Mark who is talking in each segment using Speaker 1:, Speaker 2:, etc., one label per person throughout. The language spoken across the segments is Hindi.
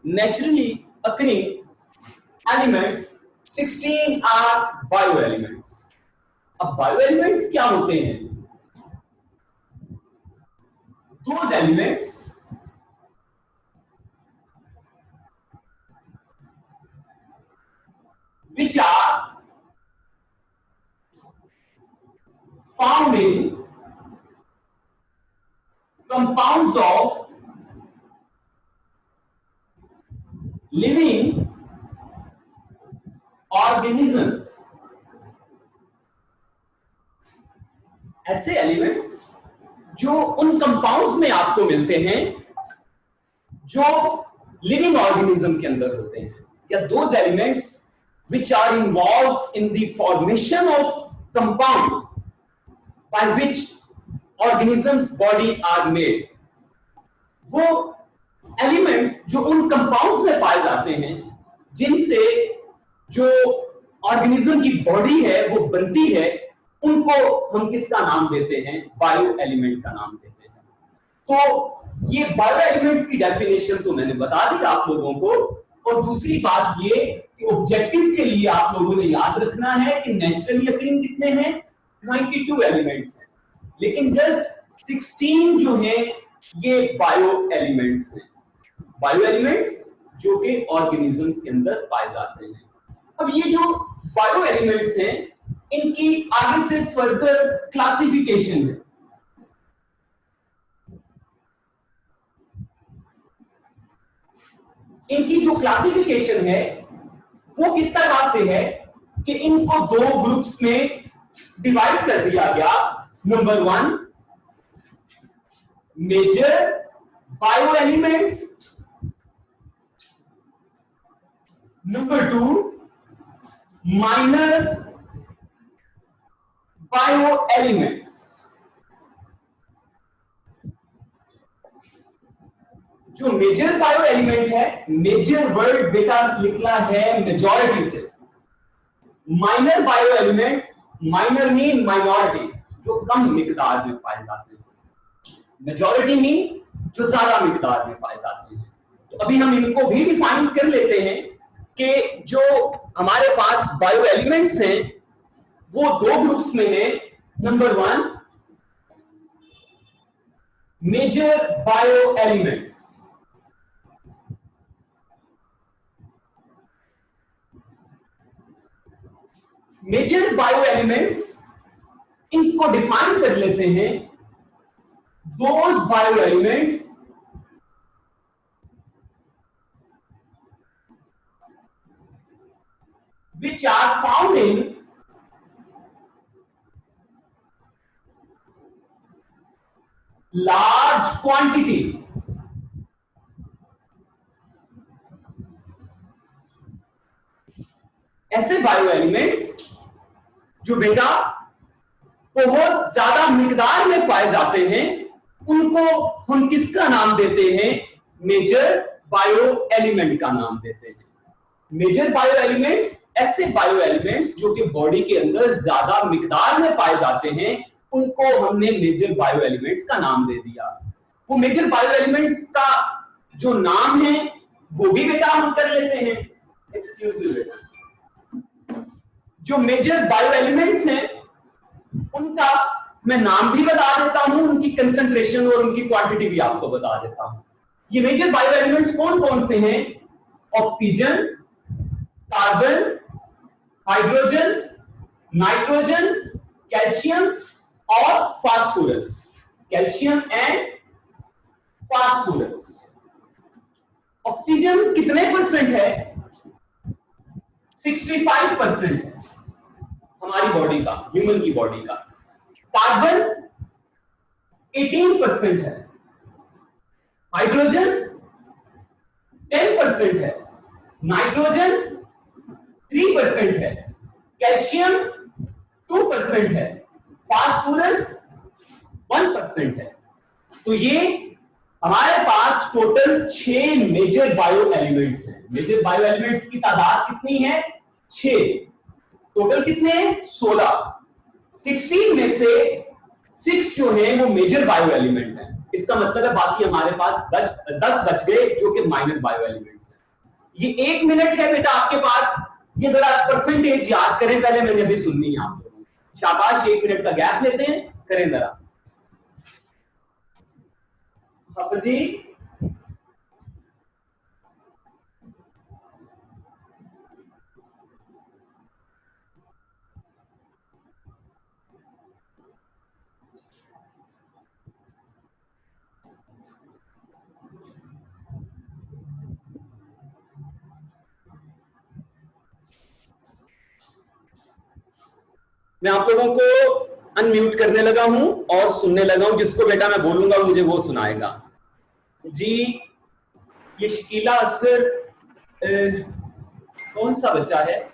Speaker 1: naturally occurring elements, 16 are bioelements. अब bioelements क्या होते हैं? Those elements which are found in compounds of living organisms. ऐसे एलिमेंट्स जो उन कंपाउंड्स में आपको मिलते हैं जो लिविंग ऑर्गेनिज्म के अंदर होते हैं, या those elements which are involved in the formation of compounds by which organisms body are made. वो एलिमेंट्स जो उन कंपाउंड्स में पाए जाते हैं जिनसे जो ऑर्गेनिज्म की बॉडी है वो बनती है, उनको हम किसका नाम देते हैं? बायो एलिमेंट का नाम देते हैं. तो ये बायो एलिमेंट्स की डेफिनेशन तो मैंने बता दी आप लोगों को. और दूसरी बात ये कि ऑब्जेक्टिव के लिए आप लोगों ने याद रखना है कि नेचुरली अकरिंग कितने हैं? 92 एलिमेंट्स हैं, लेकिन जस्ट 16 जो है ये बायो एलिमेंट्स हैं. बायो एलिमेंट्स जो कि ऑर्गेनिजम्स के अंदर पाए जाते हैं. अब ये जो बायो एलिमेंट्स हैं इनकी आगे से फर्दर क्लासिफिकेशन है. इनकी जो क्लासिफिकेशन है वो किस तरह से है कि इनको दो ग्रुप्स में डिवाइड कर दिया गया. Number 1 major bio elements, number 2 minor bio elements. जो मेजर बायो एलिमेंट है, मेजर वर्ड बेटा लिखना है मेजॉरिटी से. Minor bio element, minor mean minority, जो कम मिकदार में पाए जाते हैं. मेजॉरिटी मीन जो ज्यादा मिकदार में पाए जाते हैं. तो अभी हम इनको भी डिफाइन कर लेते हैं कि जो हमारे पास बायो एलिमेंट्स हैं वो दो ग्रुप्स में हैं. Number 1 major bio elements. Major bio elements इनको डिफाइन कर लेते हैं. Those bio elements which are found in large quantity. ऐसे बायो एलिमेंट्स जो बेटा बहुत ज्यादा मिकदार में पाए जाते हैं उनको हम किसका नाम देते हैं? मेजर बायो एलिमेंट का नाम देते हैं. मेजर बायो एलिमेंट्स ऐसे बायो एलिमेंट्स जो कि बॉडी के अंदर ज्यादा मिकदार में पाए जाते हैं उनको हमने मेजर बायो एलिमेंट्स का नाम दे दिया. वो मेजर बायो एलिमेंट्स का जो नाम है वो भी बेटा हम कर लेते हैं. एक्सक्यूज मी बेटा. जो मेजर बायो एलिमेंट्स हैं उनका मैं नाम भी बता देता हूं, उनकी कंसंट्रेशन और उनकी क्वांटिटी भी आपको बता देता हूं. ये मेजर बायो एलिमेंट्स कौन कौन से हैं? Oxygen, carbon, hydrogen, nitrogen, calcium और phosphorus. Calcium and phosphorus. Oxygen कितने परसेंट है? 65% है हमारी बॉडी का, ह्यूमन की बॉडी का. कार्बन 18% है. हाइड्रोजन 10% है. नाइट्रोजन 3% है. कैल्शियम 2% है. फास्फोरस 1% है. तो ये हमारे पास टोटल 6 मेजर बायो एलिमेंट्स हैं. मेजर बायो एलिमेंट्स की तादाद कितनी है? 6. टोटल कितने हैं? 16. 16 में से 6 जो है वो मेजर बायो एलिमेंट है। इसका मतलब है बाकी हमारे पास 10 बच गए जो कि माइनर बायो एलिमेंट्स हैं। ये 1 मिनट है बेटा आपके पास, ये जरा परसेंटेज याद करें पहले, मैंने अभी सुननी है आप लोगों को। शाबाश, 1 मिनट का गैप लेते हैं, करें जरा जी। मैं आप लोगों को अनम्यूट करने लगा हूं और सुनने लगा हूं, जिसको बेटा मैं बोलूंगा मुझे वो सुनाएगा जी। ये शकीला असगर कौन सा बच्चा है?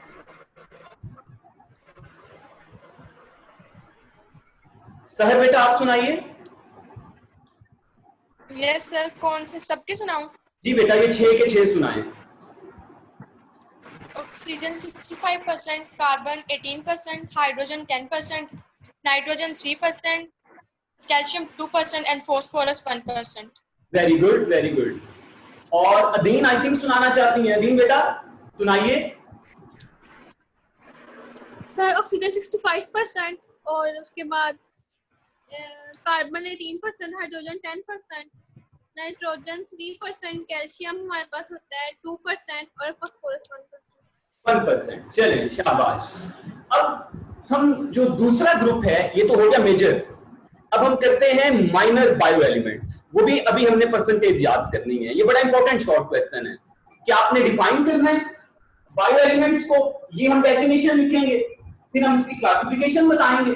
Speaker 1: सहर बेटा आप सुनाइए।
Speaker 2: यस सर, कौन से सबके सुनाऊं?
Speaker 1: जी बेटा, ये 6 के 6 सुनाएं।
Speaker 2: Oxygen 65%, carbon 18%, hydrogen 10%, nitrogen 3%, calcium 2% and phosphorus 1%।
Speaker 1: Very good, very good. और अदीन आई थिंक सुनाना चाहती हैं। अदीन बेटा सुनाइए।
Speaker 3: सर ऑक्सीजन 65% और उसके बाद कार्बन 18%, हाइड्रोजन 10%, नाइट्रोजन 3%, कैल्शियम हमारे पास होता है 2% और फास्फोरस
Speaker 1: 1%। चलें, शाबाश। अब हम जो दूसरा ग्रुप है ये तो हो गया मेजर, अब हम करते हैं माइनर बायो एलिमेंट्स। वो भी अभी हमने परसेंटेज याद करनी है। ये बड़ा इंपॉर्टेंट शॉर्ट क्वेश्चन है कि आपने डिफाइन करना है बायो एलिमेंट्स को। ये हम डेफिनेशन लिखेंगे, फिर हम इसकी क्लासिफिकेशन बताएंगे,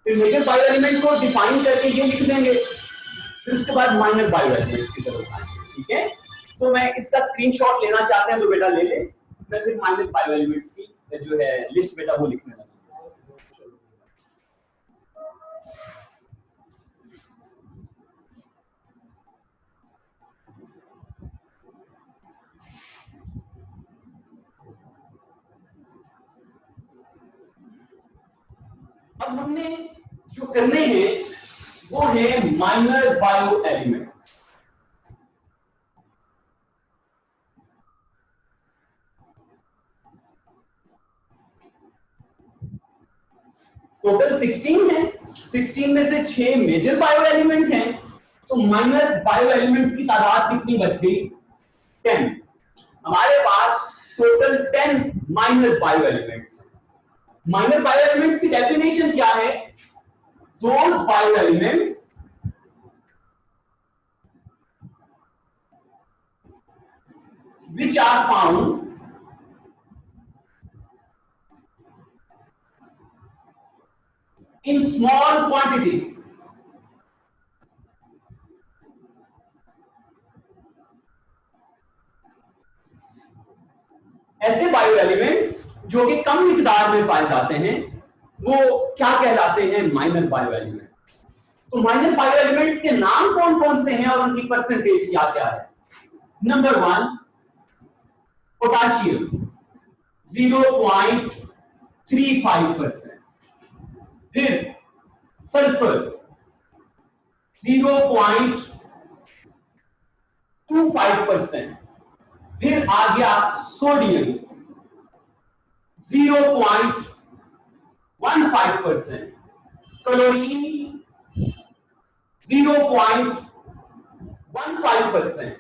Speaker 1: फिर मेजर बायो एलिमेंट को डिफाइन करके ये लिख देंगे, फिर उसके बाद माइनर बायो एलिमेंट्स की तरफ आएंगे। ठीक है, तो मैं इसका स्क्रीनशॉट लेना चाहते हैं तो बेटा ले ले। मैं फिर माइनर बायो एलिमेंट्स की जो है लिस्ट बेटा वो लिखने लगा। अब हमने जो करने हैं वो है माइनर बायो एलिमेंट्स। टोटल 16 है, 16 में से 6 मेजर बायो एलिमेंट हैं, तो माइनर बायो एलिमेंट्स की तादाद कितनी बच गई? 10। हमारे पास टोटल 10 माइनर बायो एलिमेंट्स हैं। माइनर बायो एलिमेंट्स की डेफिनेशन क्या है? Those bio elements which are found in small quantity ऐसे बायो एलिमेंट्स जो कि कम मिकदार में पाए जाते हैं वो क्या कहलाते हैं? Minor bio elements. तो माइनर बायो एलिमेंट्स के नाम कौन कौन से हैं और उनकी परसेंटेज क्या क्या है? नंबर 1 पोटाशियम 0.35%, फिर सल्फर 0.25%, फिर आ गया सोडियम 0.15%, क्लोरीन 0.15%,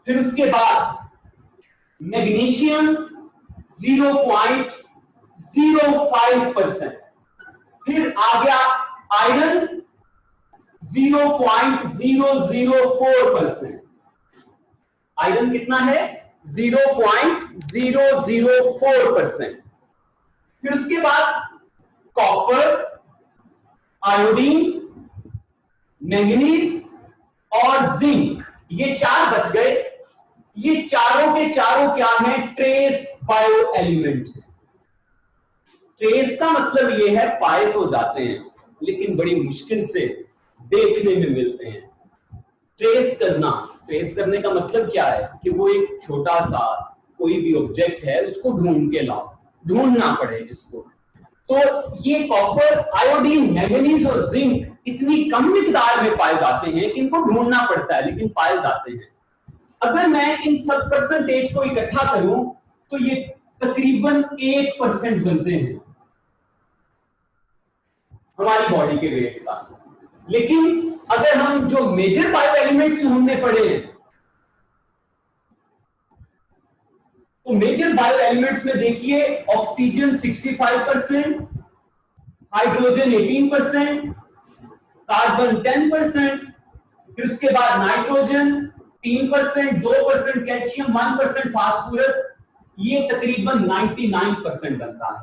Speaker 1: फिर उसके बाद मैग्नीशियम 0.05%, फिर आ गया आयरन 0.004%। आयरन कितना है? 0.004%। फिर उसके बाद कॉपर, आयोडीन, मैंगनीज और जिंक, ये 4 बच गए। ये चारों के चारों क्या हैं? Trace bio element. ट्रेस का मतलब ये है पाए तो जाते हैं लेकिन बड़ी मुश्किल से देखने में मिलते हैं। ट्रेस करने का मतलब क्या है कि वो एक छोटा सा कोई भी ऑब्जेक्ट है उसको ढूंढ के लाओ, ढूंढना पड़े जिसको। तो तो ये कॉपर, आयोडीन, मैंगनीज और जिंक इतनी कम मिकदार में पाए जाते हैं कि इनको ढूंढना पड़ता है, लेकिन पाए जाते हैं। अगर मैं इन सब परसेंटेज को इकट्ठा करूं तो ये तकरीबन 1% बनते हैं हमारी बॉडी के वेट का। लेकिन अगर हम जो मेजर बायो एलिमेंट्स ढूंढने पड़े हैं, तो मेजर बायो एलिमेंट्स में देखिए ऑक्सीजन 65%, हाइड्रोजन 18%, कार्बन 10%, फिर उसके बाद नाइट्रोजन 3%, 2% कैल्शियम, 1% फास्फोरस, ये तकरीबन 99% बनता है।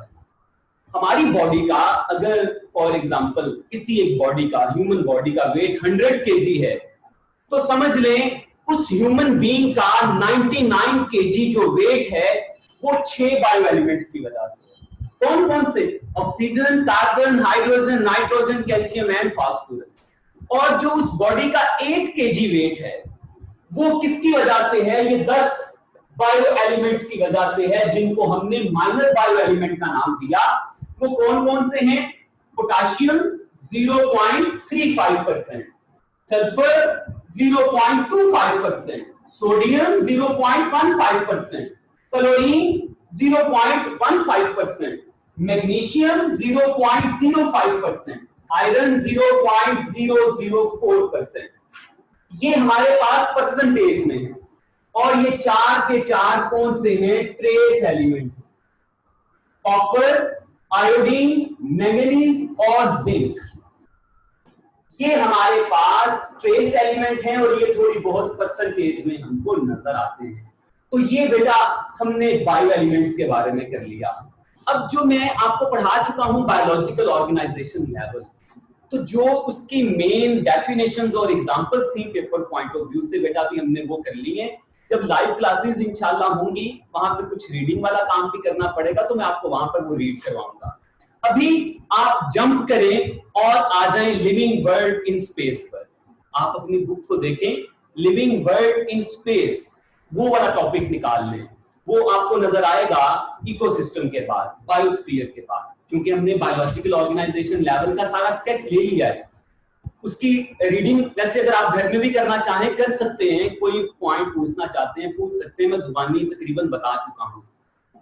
Speaker 1: हमारी बॉडी का अगर फॉर एग्जांपल किसी एक बॉडी का, ह्यूमन बॉडी का वेट 100 केजी है, तो समझ लें उस ह्यूमन बीइंग का 99 केजी जो वेट है वो 6 बायो एलिमेंट्स की वजह से। कौन कौन से? Oxygen, carbon, hydrogen, nitrogen, calcium and phosphorus. और जो उस बॉडी का 8 केजी वेट है वो किसकी वजह से है? ये 10 बायो एलिमेंट्स की वजह से है, जिनको हमने माइनर बायो एलिमेंट का नाम दिया। वो कौन कौन से हैं? Potassium 0.35%, sulphur 0.25%, sodium 0.15%, chlorine 0.15%, magnesium 0.05%, iron 0.004%। ये हमारे पास परसेंटेज में है। और ये 4 के 4 कौन से हैं? Trace element, copper, iodine, manganese और जिंक। ये हमारे पास ट्रेस एलिमेंट हैं और ये थोड़ी बहुत परसेंटेज में हमको नजर आते हैं। तो ये बेटा हमने बायो एलिमेंट्स के बारे में कर लिया। अब जो मैं आपको पढ़ा चुका हूं बायोलॉजिकल ऑर्गेनाइजेशन लेवल, तो जो उसकी मेन डेफिनेशंस और एग्जांपल्स थी पेपर पॉइंट ऑफ व्यू से बेटा भी हमने वो कर ली है। जब लाइव क्लासेस इंशाल्लाह होंगी वहां पे कुछ रीडिंग वाला काम भी करना पड़ेगा, तो मैं आपको वहां पर वो रीड करवाऊंगा। अभी आप जंप करें और आ जाएं लिविंग वर्ल्ड इन स्पेस पर। आप अपनी बुक को देखें, लिविंग वर्ल्ड इन स्पेस, वो वाला टॉपिक निकाल लें। वो आपको नजर आएगा इकोसिस्टम के बाद, बायोस्फीयर के बाद, क्योंकि हमने बायोलॉजिकल ऑर्गेनाइजेशन लेवल का सारा स्केच ले लिया है। उसकी रीडिंग वैसे अगर आप घर में भी करना चाहें कर सकते हैं, कोई पॉइंट पूछना चाहते हैं पूछ सकते हैं, मैं जुबानी तकरीबन बता चुका हूं।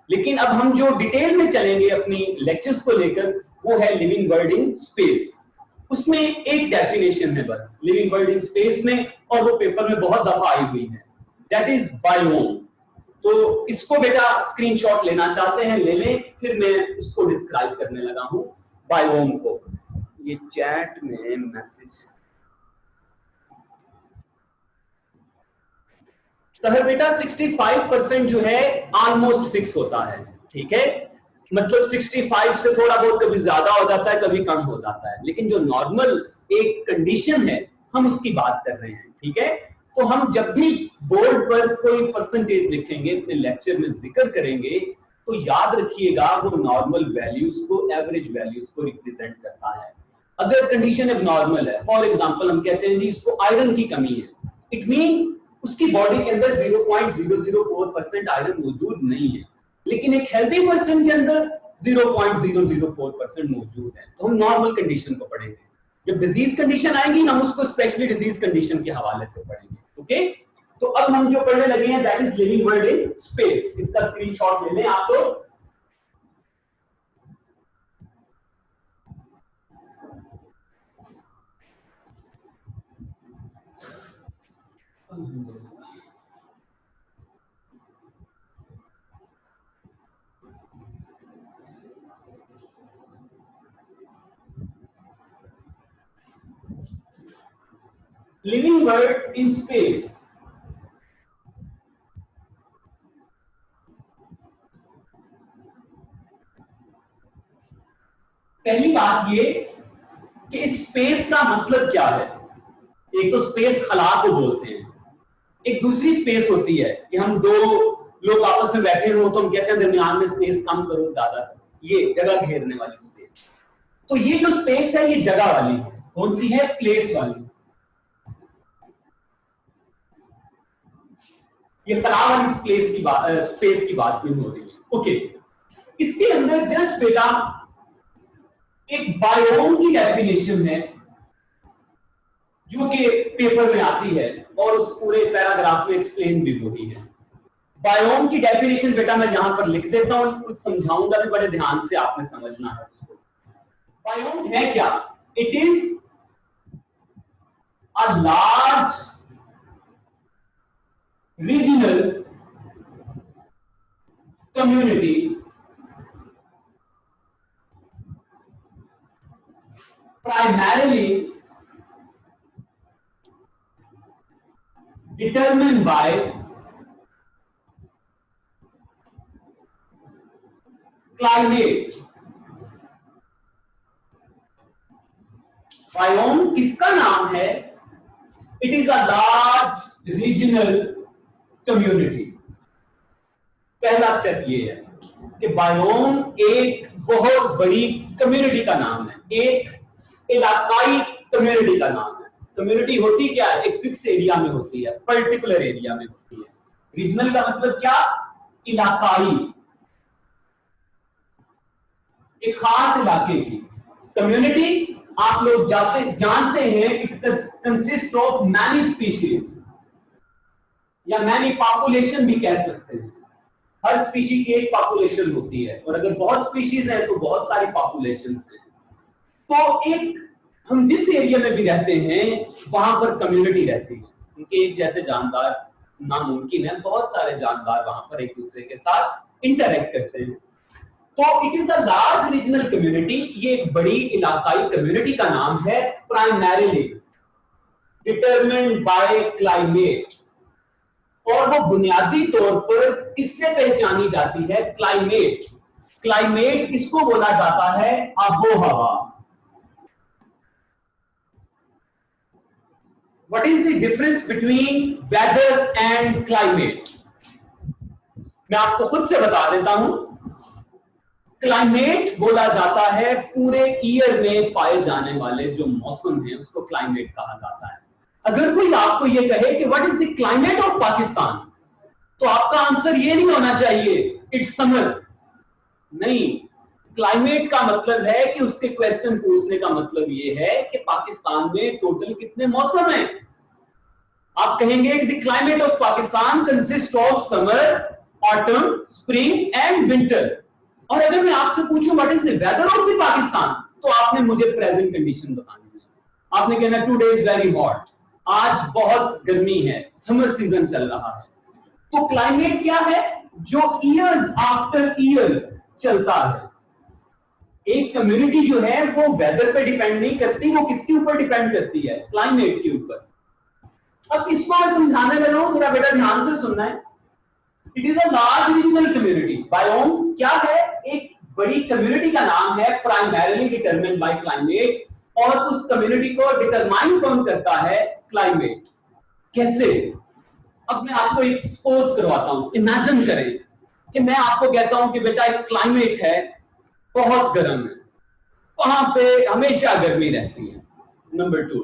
Speaker 1: लेकिन अब हम जो डिटेल में चलेंगे अपनी लेक्चर्स को लेकर, वो है लिविंग वर्ल्ड इन स्पेस। उसमें एक डेफिनेशन है बस लिविंग वर्ल्ड इन स्पेस में, और वो पेपर में बहुत दफा आई हुई है, दैट इज बायोम। तो इसको बेटा स्क्रीनशॉट लेना चाहते हैं ले लें, फिर मैं उसको डिस्क्राइब करने लगा हूं बायोम को। ये चैट में मैसेज तो बेटा 65% जो है ऑलमोस्ट फिक्स होता है, ठीक है। मतलब 65 से थोड़ा बहुत कभी ज्यादा हो जाता है, कभी कम हो जाता है, लेकिन जो नॉर्मल एक कंडीशन है हम उसकी बात कर रहे हैं, ठीक है। तो हम जब भी बोर्ड पर कोई परसेंटेज लिखेंगे, अपने लेक्चर में जिक्र करेंगे, तो याद रखिएगा वो नॉर्मल वैल्यूज को, एवरेज वैल्यूज को रिप्रेजेंट करता है। अगर कंडीशन एबनॉर्मल है, फॉर एग्जांपल हम कहते हैं जी इसको आयरन की कमी है, इट मीन उसकी बॉडी के अंदर 0.004% आयरन मौजूद नहीं है, लेकिन एक हेल्दी पर्सन के अंदर 0.004% मौजूद है, तो हम नॉर्मल कंडीशन को पढ़ेंगे। जब डिजीज कंडीशन आएंगी हम उसको स्पेशली डिजीज कंडीशन के हवाले से पढ़ेंगे, ओके। तो अब हम जो पढ़ने लगे हैं that is living world in space. इसका स्क्रीनशॉट ले लें आप लोग। Living world in space. पहली बात ये कि इस स्पेस का मतलब क्या है। एक तो स्पेस खला को बोलते हैं, एक दूसरी स्पेस होती है कि हम दो लोग आपस में बैठे हो तो हम कहते हैं दरमियान में स्पेस कम करो ज्यादा करो, ये जगह घेरने वाली स्पेस। तो ये जो स्पेस है ये जगह वाली है, कौन सी है? प्लेस वाली। ये खला वाली स्पेस की बात नहीं हो रही है, ओके। इसके अंदर जस्ट बेटा एक बायोम की डेफिनेशन है जो कि पेपर में आती है और उस पूरे पैराग्राफ में एक्सप्लेन भी होती है। बायोम की डेफिनेशन बेटा मैं यहां पर लिख देता हूं, कुछ समझाऊंगा भी, बड़े ध्यान से आपने समझना है। बायोम है क्या? It is a large regional community primarily determined by climate। Biome किसका नाम है? It is a large regional community. पहला स्टेप ये है कि बायोम एक बहुत बड़ी कम्युनिटी का नाम है, एक इलाकाई कम्युनिटी का नाम है। कम्युनिटी होती क्या है? एक फिक्स एरिया में होती है, पर्टिकुलर एरिया में होती है। रीजनल का मतलब क्या? इलाकाई, एक खास इलाके की। कम्युनिटी आप लोग जानते हैं, it consist of many species या मैनी पॉपुलेशन भी कह सकते हैं। हर स्पीशी की एक पॉपुलेशन होती है, और अगर बहुत स्पीशीज है तो बहुत सारी पॉपुलेशन है। तो एक हम जिस एरिया में भी रहते हैं वहां पर कम्युनिटी रहती है, क्योंकि एक जैसे जानदार नामुमकिन है, बहुत सारे जानदार वहां पर एक दूसरे के साथ इंटरेक्ट करते हैं। तो it is a large regional community, ये एक बड़ी इलाकाई कम्युनिटी का नाम है। प्राइमरीली डिटरमिन्ड बाय क्लाइमेट, और वो बुनियादी तौर पर किससे पहचानी जाती है? क्लाइमेट। क्लाइमेट किसको बोला जाता है? आबोहवा। What is the difference between weather and climate? मैं आपको खुद से बता देता हूं। क्लाइमेट बोला जाता है पूरे ईयर में पाए जाने वाले जो मौसम है उसको क्लाइमेट कहा जाता है। अगर कोई आपको ये कहे कि what is the climate of Pakistan, तो आपका आंसर ये नहीं होना चाहिए इट्स समर। नहीं, क्लाइमेट का मतलब है कि उसके क्वेश्चन पूछने का मतलब ये है कि पाकिस्तान में टोटल कितने मौसम हैं। आप कहेंगे कि the climate of Pakistan consist of summer, autumn, spring and winter. और अगर मैं आपसे पूछूं what is the weather of the Pakistan, तो आपने मुझे प्रेजेंट कंडीशन बतानी है। आपने कहना टुडे इज वेरी हॉट, आज बहुत गर्मी है, समर सीजन चल रहा है। तो क्लाइमेट क्या है? जो ईयर्स आफ्टर ईयर्स चलता है। एक कम्युनिटी जो है वो वेदर पे डिपेंड नहीं करती, वो किसके ऊपर डिपेंड करती है? क्लाइमेट के ऊपर। अब इसको मैं समझाने लगा हूं, थोड़ा बेटा ध्यान से सुनना है। It is a large regional community. Biome क्या है? एक बड़ी कम्युनिटी का नाम है, प्राइमरीली डिटरमिन्ड बाय क्लाइमेट, और उस कम्युनिटी को डिटरमाइन कौन करता है? क्लाइमेट। कैसे? अब मैं आपको एक सपोज करवाता हूं। इमेजिन करें कि मैं आपको कहता हूं कि बेटा एक क्लाइमेट है, बहुत गर्म है, वहां पे हमेशा गर्मी रहती है। नंबर 2,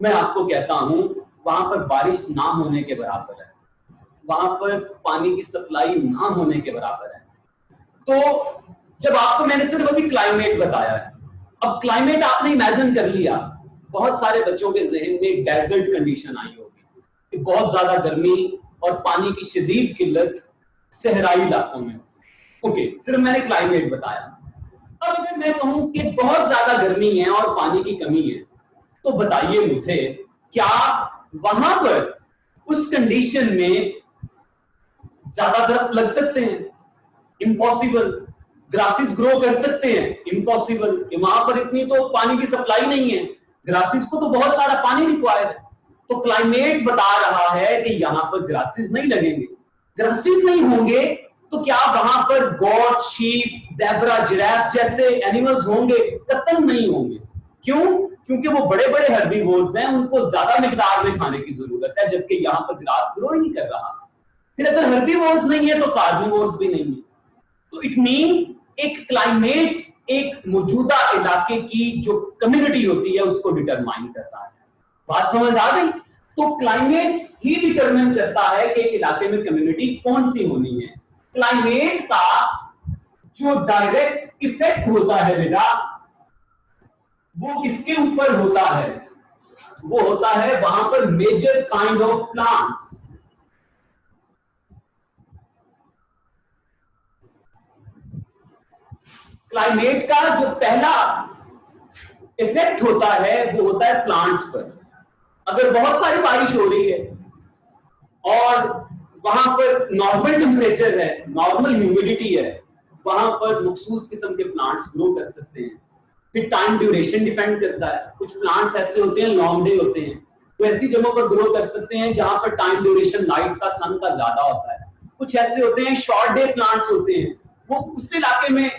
Speaker 1: मैं आपको कहता हूं वहां पर बारिश ना होने के बराबर है, वहां पर पानी की सप्लाई ना होने के बराबर है। तो जब आपको मैंने सिर्फ अभी क्लाइमेट बताया है, अब क्लाइमेट आपने इमेजिन कर लिया, बहुत सारे बच्चों के जहन में डेजर्ट कंडीशन आई होगी कि बहुत ज्यादा गर्मी और पानी की शदीद किल्लत सहराई इलाकों में। ओके, सिर्फ मैंने क्लाइमेट बताया। अब अगर मैं कहूं कि बहुत ज्यादा गर्मी है और पानी की कमी है, तो बताइए मुझे, क्या वहां पर उस कंडीशन में ज्यादा दरख्त लग सकते हैं? इम्पॉसिबल। ग्रासेस ग्रो कर सकते हैं? इम्पॉसिबल, कि वहां पर इतनी तो पानी की सप्लाई नहीं है। ग्रासेस को तो बहुत सारा पानी रिक्वायर है। तो क्लाइमेट बता रहा है कि यहां पर ग्रासेस नहीं लगेंगे। ग्रासेस नहीं होंगे तो क्या वहां पर गॉट, शीप, ज़ेब्रा, जिराफ जैसे एनिमल्स होंगे? कतई नहीं होंगे। क्यों? क्योंकि वो बड़े बड़े हर्बीवोर्स हैं, उनको ज्यादा मिकदार में खाने की जरूरत है, जबकि यहाँ पर ग्रास ग्रो ही नहीं कर रहा। फिर अगर हर्बीवोर्स नहीं है तो कार्निवोर्स भी नहीं है। तो इट मीन एक क्लाइमेट एक मौजूदा इलाके की जो कम्युनिटी होती है उसको डिटरमाइन करता है। बात समझ आ गई? तो क्लाइमेट ही डिटरमाइन करता है कि एक इलाके में कम्युनिटी कौन सी होनी है। क्लाइमेट का जो डायरेक्ट इफेक्ट होता है बेटा, वो किसके ऊपर होता है? वो होता है वहां पर major kind of plants. Climate का जो पहला इफेक्ट होता है वो होता है प्लांट्स पर। अगर बहुत सारी बारिश हो रही है और वहां पर नॉर्मल टेम्परेचर है, नॉर्मल ह्यूमिडिटी है, वहां पर मखसूस किस्म के प्लांट्स ग्रो कर सकते हैं। फिर टाइम ड्यूरेशन डिपेंड करता है। कुछ प्लांट्स ऐसे होते हैं लॉन्ग डे होते हैं, तो ऐसी जगहों पर ग्रो कर सकते हैं जहां पर टाइम ड्यूरेशन लाइट का, सन का ज्यादा होता है। कुछ ऐसे होते हैं शॉर्ट डे प्लांट्स होते हैं, वो उस इलाके में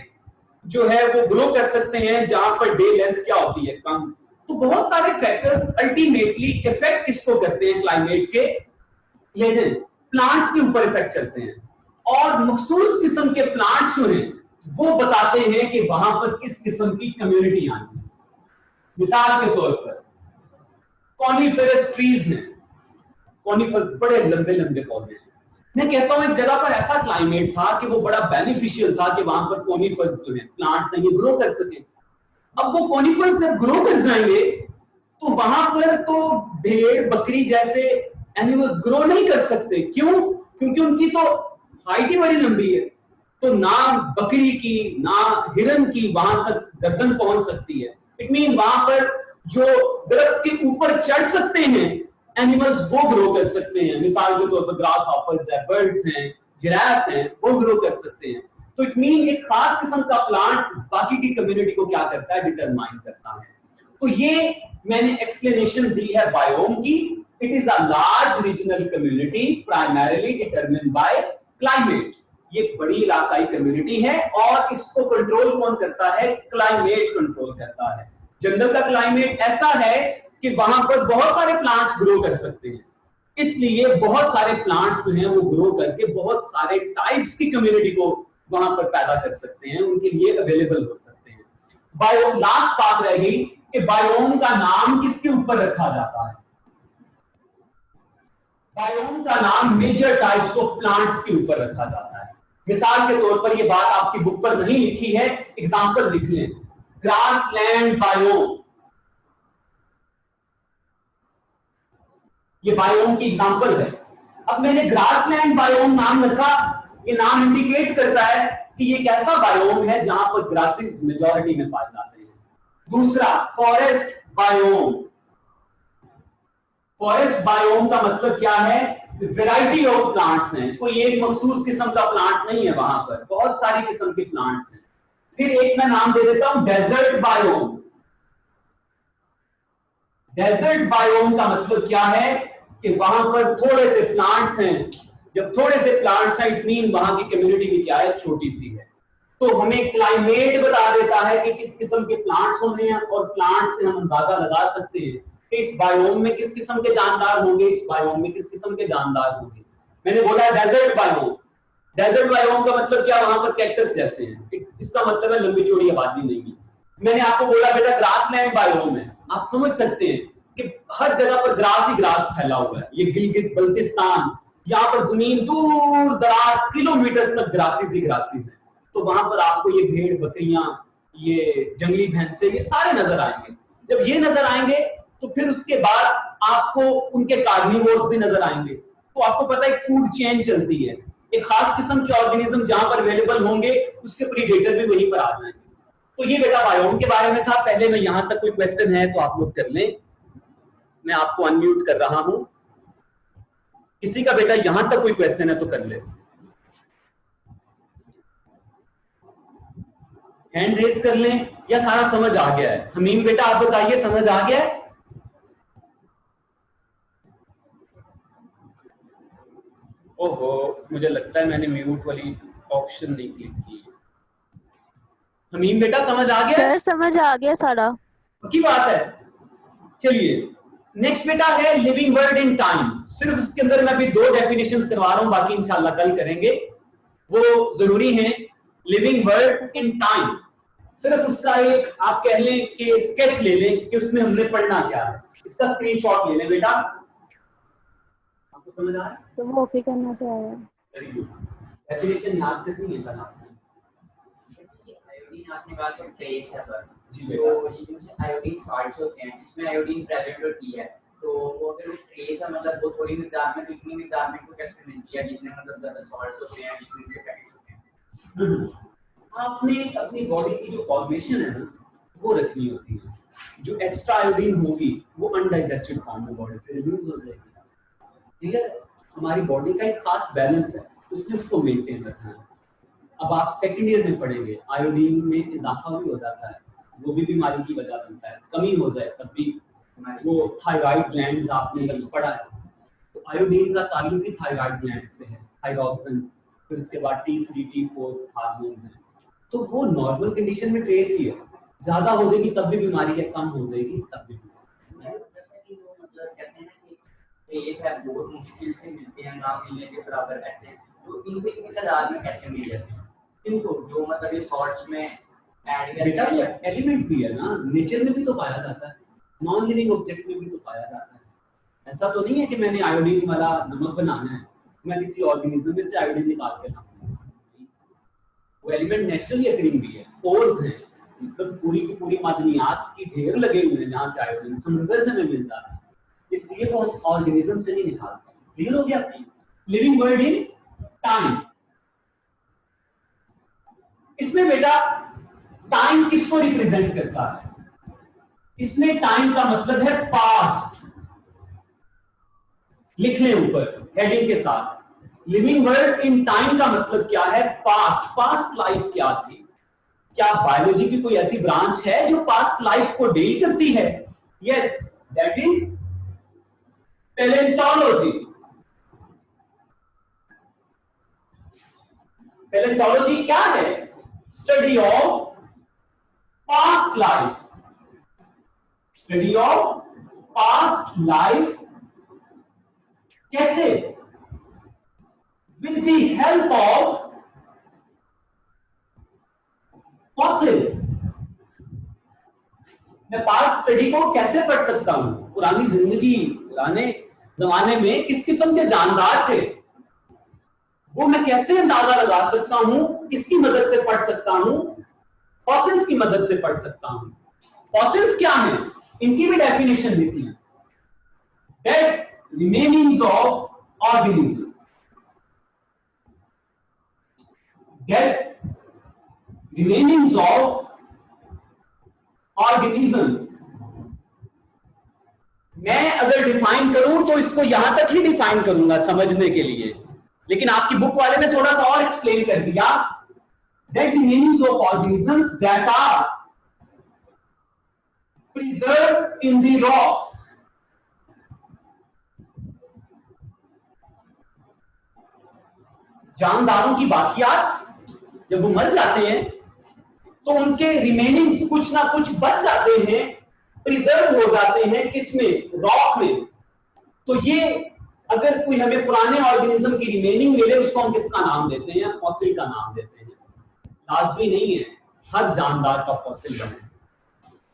Speaker 1: जो है वो ग्रो कर सकते हैं जहां पर डे लेंथ क्या होती है, कम। तो बहुत सारे फैक्टर्स अल्टीमेटली इफेक्ट किसको करते हैं? क्लाइमेट के लेजेंड प्लांट्स के ऊपर इफेक्ट करते हैं। और मखसूस किस्म के प्लांट्स जो हैं वो बताते हैं कि वहां पर किस किस्म की कम्युनिटी आनी है। मिसाल के तौर पर कॉनिफेरस ट्रीज हैं, कॉनिफर्स बड़े लंबे लंबे पौधे हैं। मैं कहता हूं एक जगह पर ऐसा क्लाइमेट था कि वो बड़ा बेनिफिशियल था कि वहां पर कॉनिफर्स जो है प्लांट्स हैं ये ग्रो कर सके। अब वो कॉनिफर्स जब ग्रो कर जाएंगे तो वहां पर तो भेड़ बकरी जैसे एनिमल्स ग्रो नहीं कर सकते। क्यों? क्योंकि उनकी तो हाइट ही बड़ी लंबी है, तो ना बकरी की ना हिरन की वहां तक गर्दन पहुंच सकती है। इट मीन वहां पर जो दरख्त के ऊपर चढ़ सकते हैं एनिमल्स वो ग्रो कर सकते हैं। मिसाल के तौर पर ग्रास हॉपर्स हैं, बर्ड्स हैं, जिराफ हैं, वो ग्रो कर सकते हैं। तो इट मीन एक खास किस्म का प्लांट बाकी की कम्युनिटी को क्या करता है? डिटरमाइन करता है। तो ये मैंने एक्सप्लेनेशन दी है बायोम की। It is a large regional community primarily determined bye climate. ये बड़ी इलाकाई कम्युनिटी है और इसको कंट्रोल कौन करता है? क्लाइमेट कंट्रोल करता है। जंगल का क्लाइमेट ऐसा है कि वहां पर बहुत सारे प्लांट्स ग्रो कर सकते हैं, इसलिए बहुत सारे प्लांट्स जो हैं वो ग्रो करके बहुत सारे टाइप्स की कम्युनिटी को वहां पर पैदा कर सकते हैं, उनके लिए अवेलेबल हो सकते हैं। बायोम, लास्ट बात रह गई कि बायोम का नाम किसके ऊपर रखा जाता है? बायोम का नाम मेजर टाइप्स ऑफ प्लांट्स के ऊपर रखा जाता है। मिसाल के तौर पर, यह बात आपकी बुक पर नहीं लिखी है, एग्जांपल लिख लें। ग्रासलैंड बायोम, ये बायोम की एग्जांपल है। अब मैंने ग्रासलैंड बायोम नाम रखा, ये नाम इंडिकेट करता है कि ये एक ऐसा बायोम है जहां पर ग्रासेस मेजॉरिटी में पाए जाते हैं। दूसरा, फॉरेस्ट बायोम। फॉरेस्ट बायोम का मतलब क्या है? वैरायटी ऑफ प्लांट्स हैं, कोई एक मखसूस किस्म का प्लांट नहीं है, वहां पर बहुत सारी किस्म के प्लांट्स हैं। फिर एक मैं नाम दे देता हूं डेजर्ट बायोम। डेजर्ट बायोम का मतलब क्या है कि वहां पर थोड़े से प्लांट्स हैं। जब थोड़े से प्लांट्स हैं इट मीन वहां की कम्युनिटी भी क्या है? छोटी सी है। तो हमें क्लाइमेट बता देता है कि किस किस्म के प्लांट्स होंगे और प्लांट्स से हम अंदाजा लगा सकते हैं कि इस बायोम में किस किस्म के जानदार होंगे, इस बायोम में किस किस्म के जानदार होंगे। मैंने बोला है डेजर्ट बायोम। डेजर्ट बायोम का मतलब क्या? वहां पर कैक्टस जैसे हैं, इसका मतलब है लंबी चौड़ी आबादी नहीं है। मैंने आपको बोला बेटा ग्रासलैंड बायोम है, आप समझ सकते हैं कि हर जगह पर ग्रास ही ग्रास फैला हुआ है। ये गिलगित बल्तिस्तान, यहाँ पर जमीन दूर दराज किलोमीटर तक ग्रासेस ही ग्रासेस है। तो वहां पर आपको ये भेड़ बकरियां, ये जंगली भैंसे, ये सारे नजर आएंगे। जब ये नजर आएंगे तो फिर उसके बाद आपको उनके कार्निवोर्स भी नजर आएंगे। तो आपको पता है एक फूड चेन चलती है, एक खास किस्म के ऑर्गेनिज्म जहां पर अवेलेबल होंगे उसके प्रीडेटर भी वहीं पर आ जाएंगे। तो ये बेटा बायोम के बारे में था। पहले मैं यहां तक कोई क्वेश्चन है तो आप लोग कर लें, मैं आपको अनम्यूट कर रहा हूं। किसी का बेटा यहां तक कोई क्वेश्चन है तो कर ले, हैंड रेस कर लें, या सारा समझ आ गया है? हमीम बेटा आप बताइए, समझ आ गया है? ओहो, मुझे लगता है मैंने म्यूट वाली ऑप्शन नहीं क्लिक की। हमीम बेटा समझ आ गया?
Speaker 4: सर समझ आ गया सारा।
Speaker 1: की बात है। चलिए नेक्स्ट बेटा है लिविंग वर्ड इन टाइम। सिर्फ इसके अंदर मैं अभी 2 डेफिनेशंस करवा रहा हूं, बाकी इंशाल्लाह कल करेंगे। वो जरूरी है। लिविंग वर्ड इन टाइम, सिर्फ उसका एक आप कह लें कि स्केच ले लें कि उसमें हमने पढ़ना क्या है। इसका स्क्रीनशॉट ले लें बेटा। आपको समझ आ रहा है?
Speaker 4: तो वो ओके करना चाहिए।
Speaker 1: Very good. डेफिनेशन याद करनी है कल आपने।
Speaker 5: आपने कहा कि ट्रेस है बस
Speaker 1: जी
Speaker 5: तो ये जो से आयोडीन सॉल्ट्स होते हैं इसमें आयोडीन प्रेजेंट होती है तो वो अगर ट्रेस है मतलब वो थोड़ी मिकदार में कितनी मिकदार में को कैसे मिलती है जितने मतलब ज्यादा सॉल्ट्स होते हैं जितने के फैट्स होते हैं
Speaker 1: आपने अपनी बॉडी की जो फॉर्मेशन है ना वो रखनी होती है। जो एक्स्ट्रा आयोडीन होगी वो अनडाइजेस्टेड फॉर्म में बॉडी से रिलीज हो जाएगी। ठीक है, हमारी बॉडी का एक खास बैलेंस है, इसलिए उसको मेंटेन रखना है। अब आप सेकेंड ईयर में पढ़ेंगे, आयोडीन में इजाफा भी हो जाता है, वो भी बीमारी की वजह बनता है। कमी हो जाए तब भी वो थायराइड ग्लैंड्स आपने लफ्ज पढ़ा है, तो आयोडीन का ताल्लुक ही थायराइड ग्लैंड से है, थायरॉक्सिन, फिर उसके बाद T3 T4 हार्मोन्स हैं। तो वो नॉर्मल कंडीशन में ट्रेस ही है, ज्यादा हो जाएगी तब भी बीमारी है, कम हो जाएगी तब भी बीमारी।
Speaker 5: मतलब कहते हैं ना कि ये सब बहुत मुश्किल से मिलते हैं ना मिलने के बराबर ऐसे तो इनको इतनी तादाद में कैसे मिल जाते हैं इनको जो मतलब ये सॉल्ट्स में ऐड
Speaker 1: बेटा ये एलिमेंट भी है ना, नेचर में भी तो पाया जाता है, नॉन लिविंग ऑब्जेक्ट में भी तो पाया जाता है। ऐसा तो नहीं है कि मैंने आयोडीन वाला नमक बनाना है, मैं किसी ऑर्गेनिज्म में से आयोडीन निकाल के ना, वो एलिमेंट नेचुरली अकरिंग भी है। पोर्स हैं, मतलब पूरी की पूरी मादनियात की ढेर लगे हुए हैं जहाँ से आयोडीन समुद्र से हमें मिलता है, इसलिए वो ऑर्गेनिज्म से नहीं निकालते। क्लियर हो गया आपकी? Living word in time. इसमें बेटा टाइम किसको रिप्रेजेंट करता है? इसमें टाइम का मतलब है पास्ट। लिख लें ऊपर हेडिंग के साथ, लिविंग वर्ड इन टाइम का मतलब क्या है? पास्ट। पास्ट लाइफ क्या थी? क्या बायोलॉजी की कोई ऐसी ब्रांच है जो पास्ट लाइफ को डील करती है? Yes, that is palaeontology. Palaeontology क्या है? Study of past life. Study of past life कैसे? With the help of fossils. मैं पास्ट स्टडी को कैसे पढ़ सकता हूं? पुरानी जिंदगी, पुराने जमाने में किस किस्म के जानदार थे, वो मैं कैसे अंदाजा लगा सकता हूं? किसकी मदद से पढ़ सकता हूं? फॉसिल्स की मदद से पढ़ सकता हूं। फॉसिल्स क्या हैं? इनकी भी डेफिनेशन लिखी है, dead remainings of organisms. Dead remainings of organisms. मैं अगर डिफाइन करूं तो इसको यहां तक ही डिफाइन करूंगा समझने के लिए, लेकिन आपकी बुक वाले ने थोड़ा सा और एक्सप्लेन कर दिया। That remainings of organisms that are preserved in the rocks. जानदारों की बाकियात जब वो मर जाते हैं तो उनके रिमेनिंग्स कुछ ना कुछ बच जाते हैं, प्रिजर्व हो जाते हैं, किसमें? रॉक में। तो ये अगर कोई हमें पुराने ऑर्गेनिज्म की रिमेनिंग मिले, उसको हम किसका नाम देते हैं? फॉसिल का नाम देते हैं। लाजमी नहीं है हर जानदार का फॉसिल बने,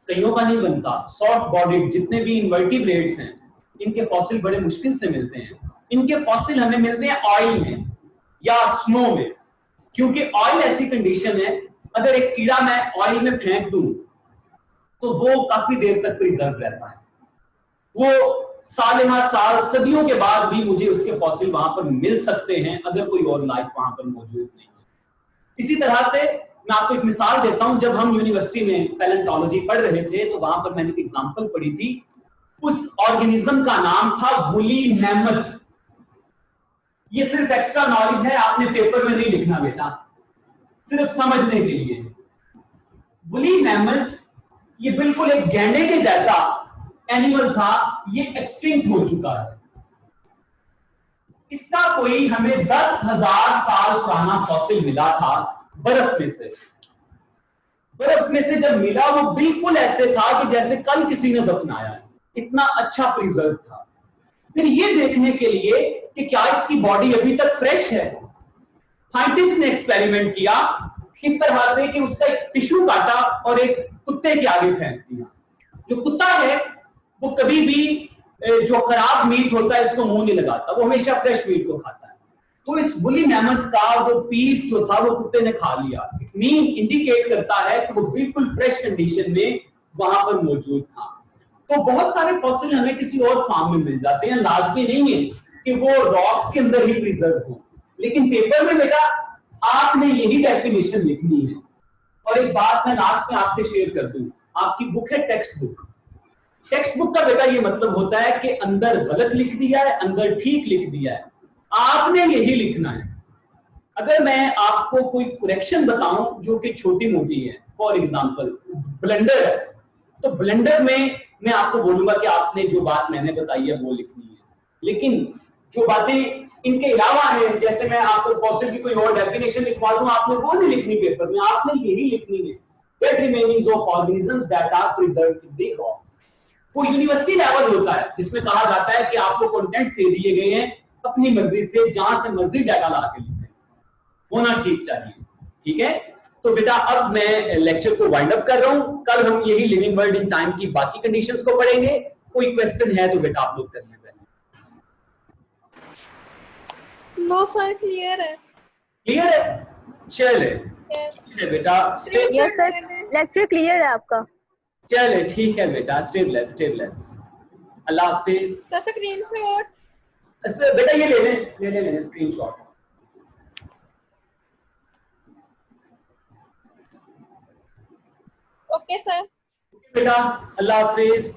Speaker 1: कईयों का नहीं बनता। सॉफ्ट बॉडीड जितने भी इनवर्टिब्रेट्स हैं, इनके फॉसिल बड़े मुश्किल से मिलते हैं। इनके फॉसिल हमें मिलते हैं ऑयल में या स्नो में, क्योंकि ऑयल ऐसी कंडीशन है, अगर एक कीड़ा मैं ऑयल में फेंक दूं तो वो काफी देर तक प्रिजर्व रहता है। वो साल सदियों के बाद भी मुझे उसके फॉसिल वहां पर मिल सकते हैं अगर कोई और लाइफ वहां पर मौजूद नहीं है। इसी तरह से मैं आपको एक मिसाल देता हूं। जब हम यूनिवर्सिटी में पैलेंटोलॉजी पढ़ रहे थे तो वहां पर मैंने एक एग्जांपल पढ़ी थी। उस ऑर्गेनिज्म का नाम था वुली मैमथ। ये सिर्फ एक्स्ट्रा नॉलेज है, आपने पेपर में नहीं लिखना बेटा, सिर्फ समझने के लिए। वुली मैमथ ये बिल्कुल एक गैंडे के जैसा एनिमल था, ये एक्सटिंक्ट हो चुका है। इसका कोई हमें 10,000 साल पुराना फॉसिल मिला था बर्फ में से। बर्फ में से जब मिला वो बिल्कुल ऐसे था कि जैसे कल किसी ने दफनाया है, इतना अच्छा प्रिजर्व था। फिर ये देखने के लिए कि क्या इसकी बॉडी अभी तक फ्रेश है, साइंटिस्ट ने एक्सपेरिमेंट किया इस तरह से कि उसका एक टिश्यू काटा और एक कुत्ते के आगे फेंक दिया। जो कुत्ता है वो कभी भी जो खराब मीट होता है इसको मुंह नहीं लगाता, वो हमेशा फ्रेश मीट को खाता है। तो इस वुली मैमथ का वो पीस जो था वो कुत्ते ने खा लिया। इट मीन इंडिकेट करता है कि वो बिल्कुल फ्रेश कंडीशन में वहां पर मौजूद था। तो बहुत सारे फॉसिल हमें किसी और फार्म में मिल जाते हैं, लाजमी नहीं है कि वो रॉक्स के अंदर ही प्रिजर्व हो, लेकिन पेपर में बेटा आपने यही डेफिनेशन लिखनी है। और एक बात मैं लास्ट में आपसे शेयर कर दूं, आपकी बुक है टेक्स्ट बुक। टेक्स्ट बुक का बेटा ये मतलब होता है कि अंदर गलत लिख दिया है, अंदर ठीक लिख दिया है, आपने यही लिखना है। अगर मैं आपको कोई करेक्शन बताऊं जो कि छोटी मोटी है, फॉर एग्जांपल ब्लेंडर है, तो ब्लेंडर में मैं आपको बोलूंगा कि आपने जो बात मैंने बताई है वो लिखनी है, लेकिन जो बातें इनके अलावा हैं, जैसे मैं आपको फॉसिल की कोई और डेफिनेशन लिखवा दूं, आपने वो नहीं लिखनी पेपर में, आपने यही लिखनी है, dead remainings of organisms that are preserved in the rocks. वो यूनिवर्सिटी लेवल होता है जिसमें कहा जाता है कि आपको कंटेंट्स दे दिए गए हैं, अपनी मर्जी से जहां से मर्जी डाटा ला के लिखें, होना ठीक चाहिए। ठीक है, तो बेटा अब मैं लेक्चर को वाइंड अप कर रहा हूं, कल हम यही लिविंग वर्ल्ड इन टाइम की बाकी कंडीशंस को पढ़ेंगे। कोई क्वेश्चन है तो बेटा आप लोग कर लें।
Speaker 3: नो सर, क्लियर है।
Speaker 1: क्लियर है? चले ठीक है बेटा,
Speaker 4: यस सर, लेक्चर क्लियर है आपका।
Speaker 1: चले ठीक है बेटा, स्टेबलेस स्टेबलेस, अल्लाह हाफिज।
Speaker 3: सर स्क्रीनशॉट
Speaker 1: बेटा ये ले लें स्क्रीनशॉट।
Speaker 3: Okay sir.
Speaker 1: बेटा अल्लाह हाफिज।